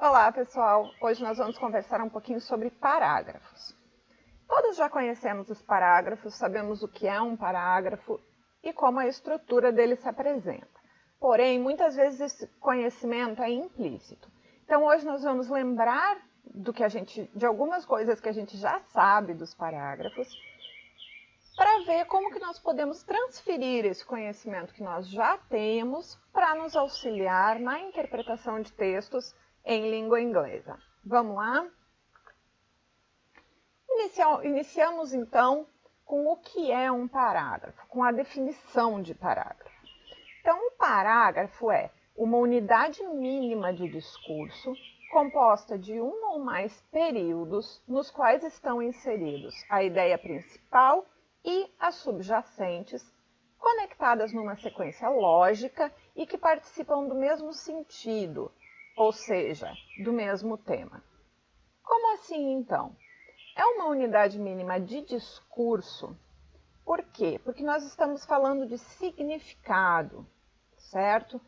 Olá, pessoal! Hoje nós vamos conversar um pouquinho sobre parágrafos. Todos já conhecemos os parágrafos, sabemos o que é um parágrafo e como a estrutura dele se apresenta. Porém, muitas vezes esse conhecimento é implícito. Então, hoje nós vamos lembrar de algumas coisas que a gente já sabe dos parágrafos, para ver como que nós podemos transferir esse conhecimento que nós já temos para nos auxiliar na interpretação de textos em língua inglesa. Vamos lá? Iniciamos então com o que é um parágrafo, com a definição de parágrafo. Então, um parágrafo é uma unidade mínima de discurso composta de um ou mais períodos nos quais estão inseridos a ideia principal e as subjacentes, conectadas numa sequência lógica e que participam do mesmo sentido, ou seja, do mesmo tema. Como assim, então? É uma unidade mínima de discurso. Por quê? Porque nós estamos falando de significado, certo?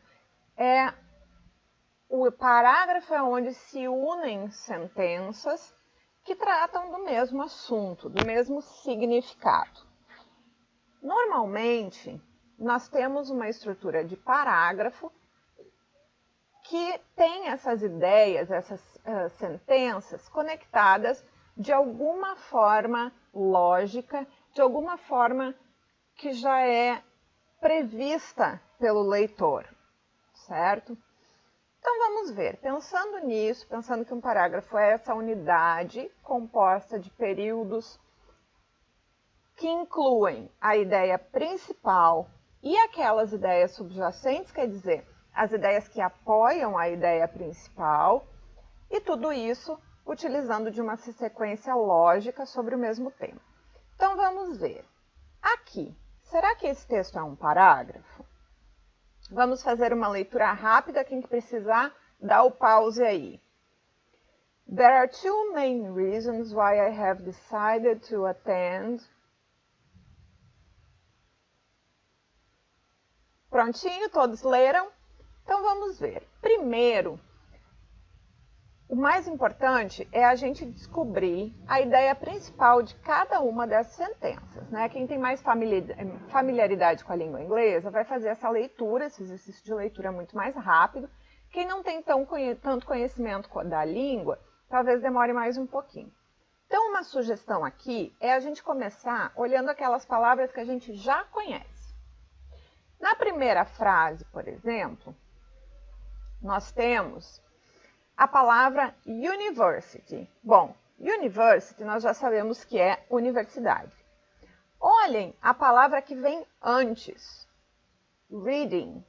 O parágrafo é onde se unem sentenças que tratam do mesmo assunto, do mesmo significado. Normalmente, nós temos uma estrutura de parágrafo que tem essas ideias, essas sentenças conectadas de alguma forma lógica, de alguma forma que já é prevista pelo leitor, certo? Então vamos ver, pensando nisso, pensando que um parágrafo é essa unidade composta de períodos que incluem a ideia principal e aquelas ideias subjacentes, quer dizer, as ideias que apoiam a ideia principal, e tudo isso utilizando de uma sequência lógica sobre o mesmo tema. Então vamos ver. Aqui, será que esse texto é um parágrafo? Vamos fazer uma leitura rápida, quem precisar, dá o pause aí. There are two main reasons why I have decided to attend. Prontinho, todos leram? Então vamos ver. Primeiro, o mais importante é a gente descobrir a ideia principal de cada uma dessas sentenças, né? Quem tem mais familiaridade com a língua inglesa vai fazer essa leitura, esse exercício de leitura muito mais rápido. Quem não tem tanto conhecimento da língua, talvez demore mais um pouquinho. Então, uma sugestão aqui é a gente começar olhando aquelas palavras que a gente já conhece. Na primeira frase, por exemplo, nós temos a palavra university. Bom, university nós já sabemos que é universidade. Olhem a palavra que vem antes, reading.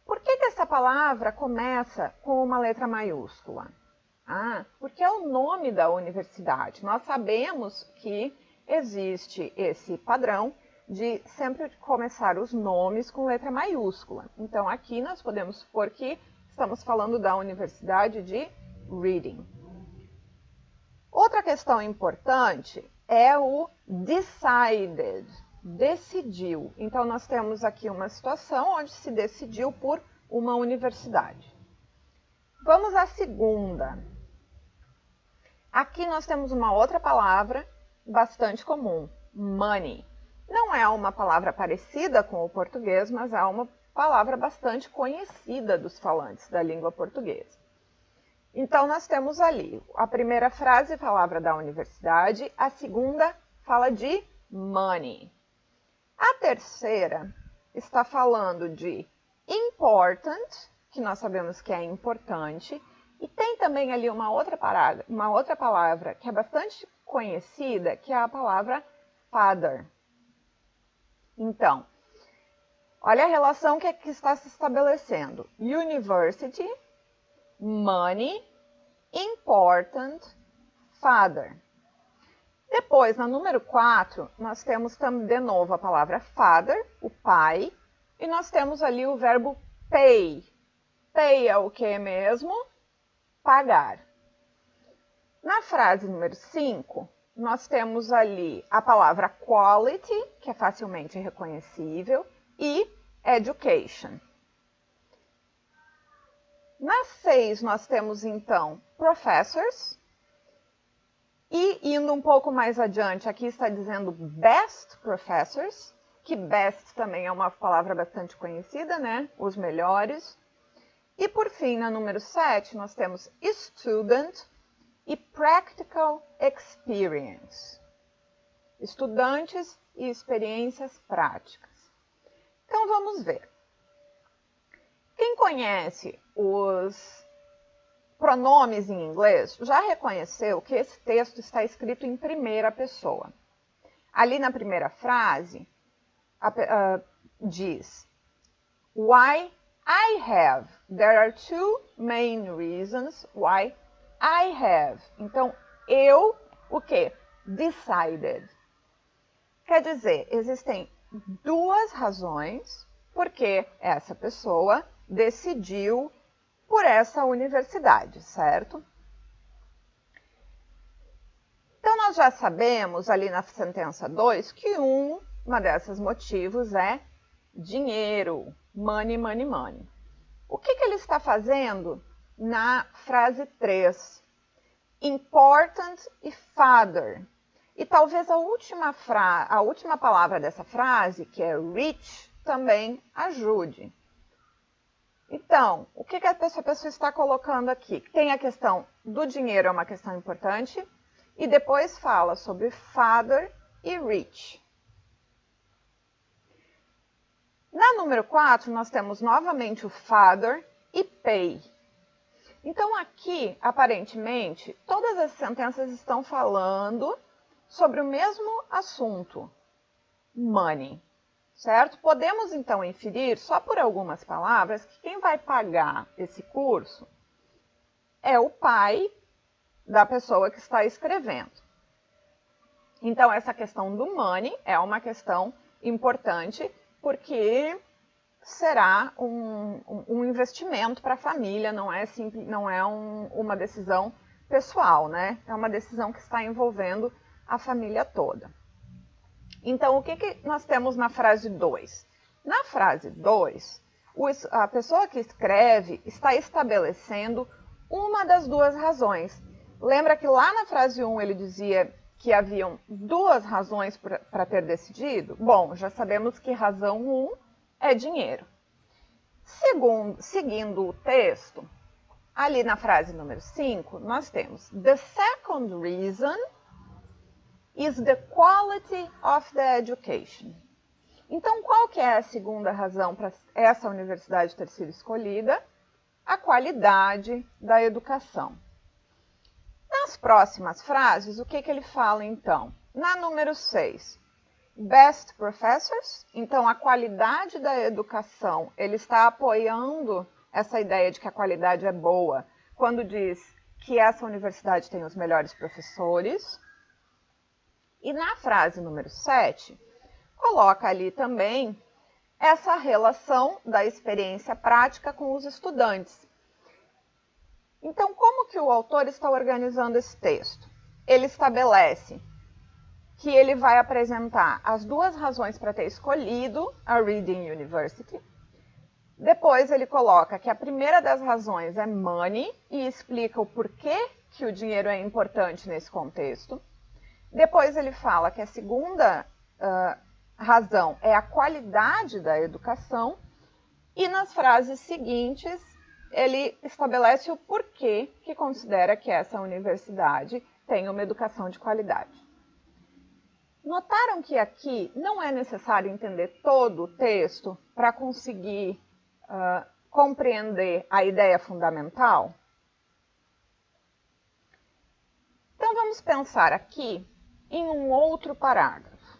Por que essa palavra começa com uma letra maiúscula? Porque é o nome da universidade. Nós sabemos que existe esse padrão de sempre começar os nomes com letra maiúscula. Então, aqui nós podemos supor que estamos falando da Universidade de Reading. Outra questão importante é o decided, decidiu. Então, nós temos aqui uma situação onde se decidiu por uma universidade. Vamos à segunda. Aqui nós temos uma outra palavra bastante comum, money. Não é uma palavra parecida com o português, mas é uma palavra bastante conhecida dos falantes da língua portuguesa. Então, nós temos ali a primeira frase, palavra da universidade, a segunda fala de money. A terceira está falando de important, que nós sabemos que é importante, e tem também ali uma outra palavra que é bastante conhecida, que é a palavra father. Então, olha a relação que está se estabelecendo. University, money, important, father. Depois, na número 4, nós temos de novo a palavra father, o pai, e nós temos ali o verbo pay. Pay é o que mesmo? Pagar. Na frase número 5, nós temos ali a palavra quality, que é facilmente reconhecível, e education. Na 6, nós temos, então, professors. E indo um pouco mais adiante, aqui está dizendo best professors, que best também é uma palavra bastante conhecida, né? Os melhores. E por fim, na número 7, nós temos student e practical experience. Estudantes e experiências práticas. Então vamos ver. Quem conhece os pronomes em inglês já reconheceu que esse texto está escrito em primeira pessoa. Ali na primeira frase, diz why I have. There are two main reasons why I have. Então, eu, o quê? Decided. Quer dizer, existem duas razões porque essa pessoa decidiu por essa universidade, certo? Então, nós já sabemos ali na sentença 2 que uma desses motivos é dinheiro, money, money, money. O que ele está fazendo na frase 3? Important e father. E talvez a última palavra dessa frase, que é rich, também ajude. Então, o que essa pessoa está colocando aqui? Tem a questão do dinheiro, é uma questão importante, e depois fala sobre father e rich. Na número 4, nós temos novamente o father e pay. Então, aqui, aparentemente, todas as sentenças estão falando sobre o mesmo assunto, money, certo? Podemos, então, inferir, só por algumas palavras, que quem vai pagar esse curso é o pai da pessoa que está escrevendo. Então, essa questão do money é uma questão importante, porque será um investimento para a família, não é uma decisão pessoal, né? É uma decisão que está envolvendo a família toda. Então, o que nós temos na frase 2? Na frase 2, a pessoa que escreve está estabelecendo uma das duas razões. Lembra que lá na frase 1 ele dizia que haviam duas razões para ter decidido? Bom, já sabemos que razão 1 é dinheiro. Seguindo o texto, ali na frase número 5, nós temos the second reason is the quality of the education. Então, qual que é a segunda razão para essa universidade ter sido escolhida? A qualidade da educação. Nas próximas frases, o que ele fala, então? Na número 6, best professors. Então, a qualidade da educação, ele está apoiando essa ideia de que a qualidade é boa, quando diz que essa universidade tem os melhores professores. E na frase número 7, coloca ali também essa relação da experiência prática com os estudantes. Então, como que o autor está organizando esse texto? Ele estabelece que ele vai apresentar as duas razões para ter escolhido a Reading University. Depois ele coloca que a primeira das razões é money e explica o porquê que o dinheiro é importante nesse contexto. Depois ele fala que a segunda razão é a qualidade da educação. E nas frases seguintes, ele estabelece o porquê que considera que essa universidade tem uma educação de qualidade. Notaram que aqui não é necessário entender todo o texto para conseguir compreender a ideia fundamental? Então vamos pensar aqui em um outro parágrafo.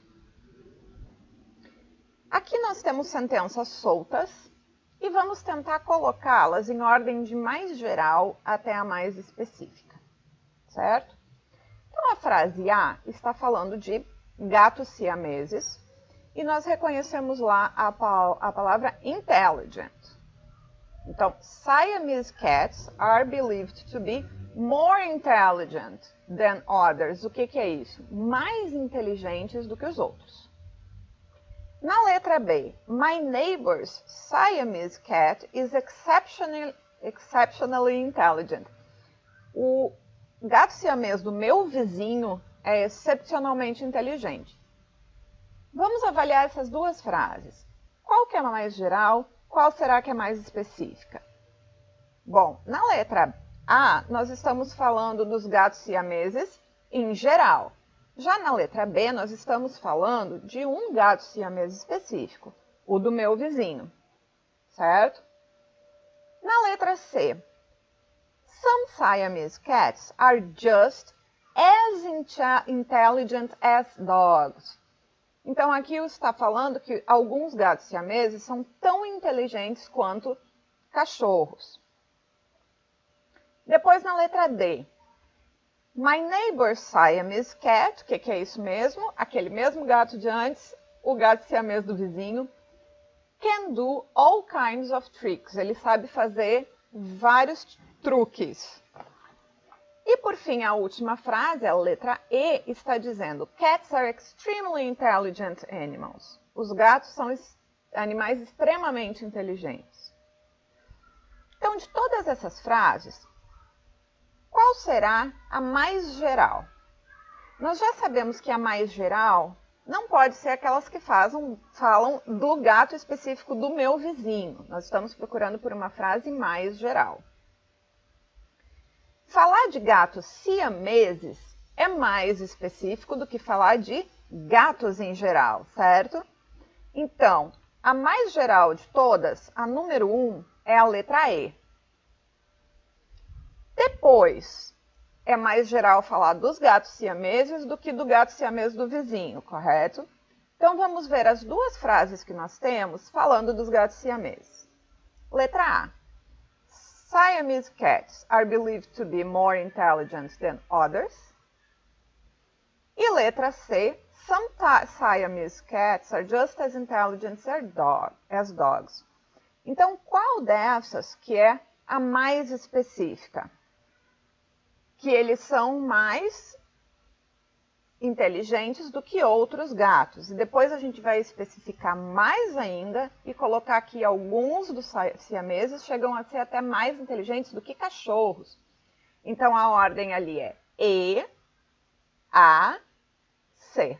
Aqui nós temos sentenças soltas e vamos tentar colocá-las em ordem de mais geral até a mais específica, certo? Então a frase A está falando de gatos siameses e nós reconhecemos lá a palavra intelligent. Então, Siamese cats are believed to be more intelligent than others. O que é isso? Mais inteligentes do que os outros. Na letra B, my neighbor's Siamese cat is exceptionally intelligent. O gato siamês do meu vizinho é excepcionalmente inteligente. Vamos avaliar essas duas frases. Qual que é a mais geral? Qual será que é mais específica? Bom, na letra A, nós estamos falando dos gatos siameses em geral. Já na letra B, nós estamos falando de um gato siamês específico, o do meu vizinho, certo? Na letra C, some Siamese cats are just as intelligent as dogs. Então, aqui está falando que alguns gatos siameses são tão inteligentes quanto cachorros. Depois, na letra D, my neighbor's Siamese cat, o que é isso mesmo? Aquele mesmo gato de antes, o gato siamês do vizinho, can do all kinds of tricks. Ele sabe fazer vários truques. E por fim, a última frase, a letra E, está dizendo cats are extremely intelligent animals. Os gatos são animais extremamente inteligentes. Então, de todas essas frases, qual será a mais geral? Nós já sabemos que a mais geral não pode ser aquelas que falam do gato específico do meu vizinho. Nós estamos procurando por uma frase mais geral. Falar de gatos siameses é mais específico do que falar de gatos em geral, certo? Então, a mais geral de todas, a número 1, é a letra E. Depois, é mais geral falar dos gatos siameses do que do gato siamês do vizinho, correto? Então, vamos ver as duas frases que nós temos falando dos gatos siameses. Letra A. Siamese cats are believed to be more intelligent than others. E letra C. Some Siamese cats are just as intelligent as dogs. Então, qual dessas que é a mais específica? Que eles são mais inteligentes do que outros gatos. E depois a gente vai especificar mais ainda e colocar que alguns dos siameses chegam a ser até mais inteligentes do que cachorros. Então, a ordem ali é E, A, C.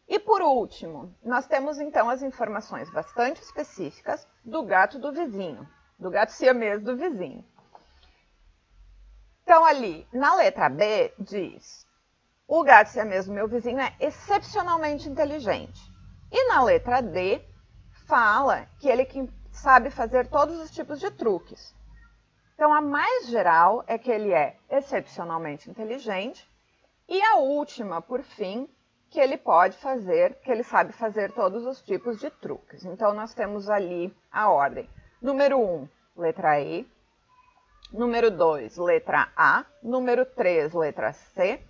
E por último, nós temos então as informações bastante específicas do gato do vizinho, do gato siamês do vizinho. Então, ali, na letra B, diz, o gato siamês do meu vizinho é excepcionalmente inteligente. E na letra D, fala que ele sabe fazer todos os tipos de truques. Então, a mais geral é que ele é excepcionalmente inteligente. E a última, por fim, que ele sabe fazer todos os tipos de truques. Então, nós temos ali a ordem. Número 1, letra E. Número 2, letra A. Número 3, letra C.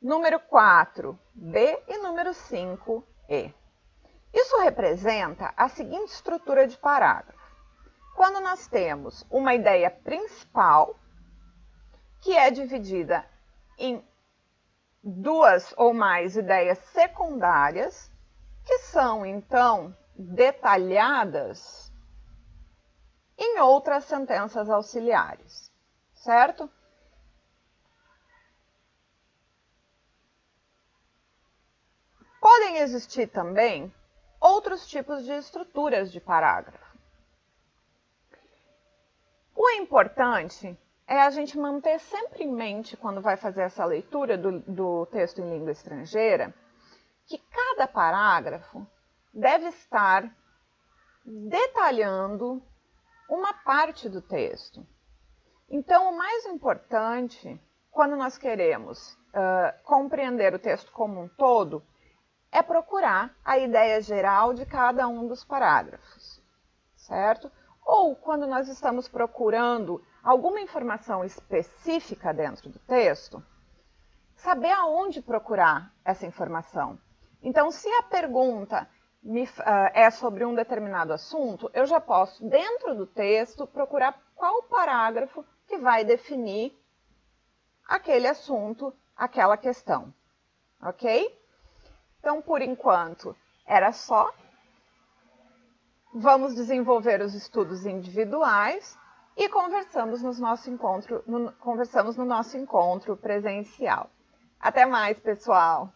Número 4, B. E número 5, E. Isso representa a seguinte estrutura de parágrafo. Quando nós temos uma ideia principal, que é dividida em duas ou mais ideias secundárias, que são, então, detalhadas em outras sentenças auxiliares, certo? Podem existir também outros tipos de estruturas de parágrafo. O importante é a gente manter sempre em mente, quando vai fazer essa leitura do texto em língua estrangeira, que cada parágrafo deve estar detalhando uma parte do texto. Então, o mais importante, quando nós queremos compreender o texto como um todo, é procurar a ideia geral de cada um dos parágrafos, certo? Ou, quando nós estamos procurando alguma informação específica dentro do texto, saber aonde procurar essa informação. Então, se a pergunta é sobre um determinado assunto, eu já posso, dentro do texto, procurar qual parágrafo que vai definir aquele assunto, aquela questão. Ok? Então, por enquanto, era só. Vamos desenvolver os estudos individuais e conversamos no nosso encontro presencial. Até mais, pessoal!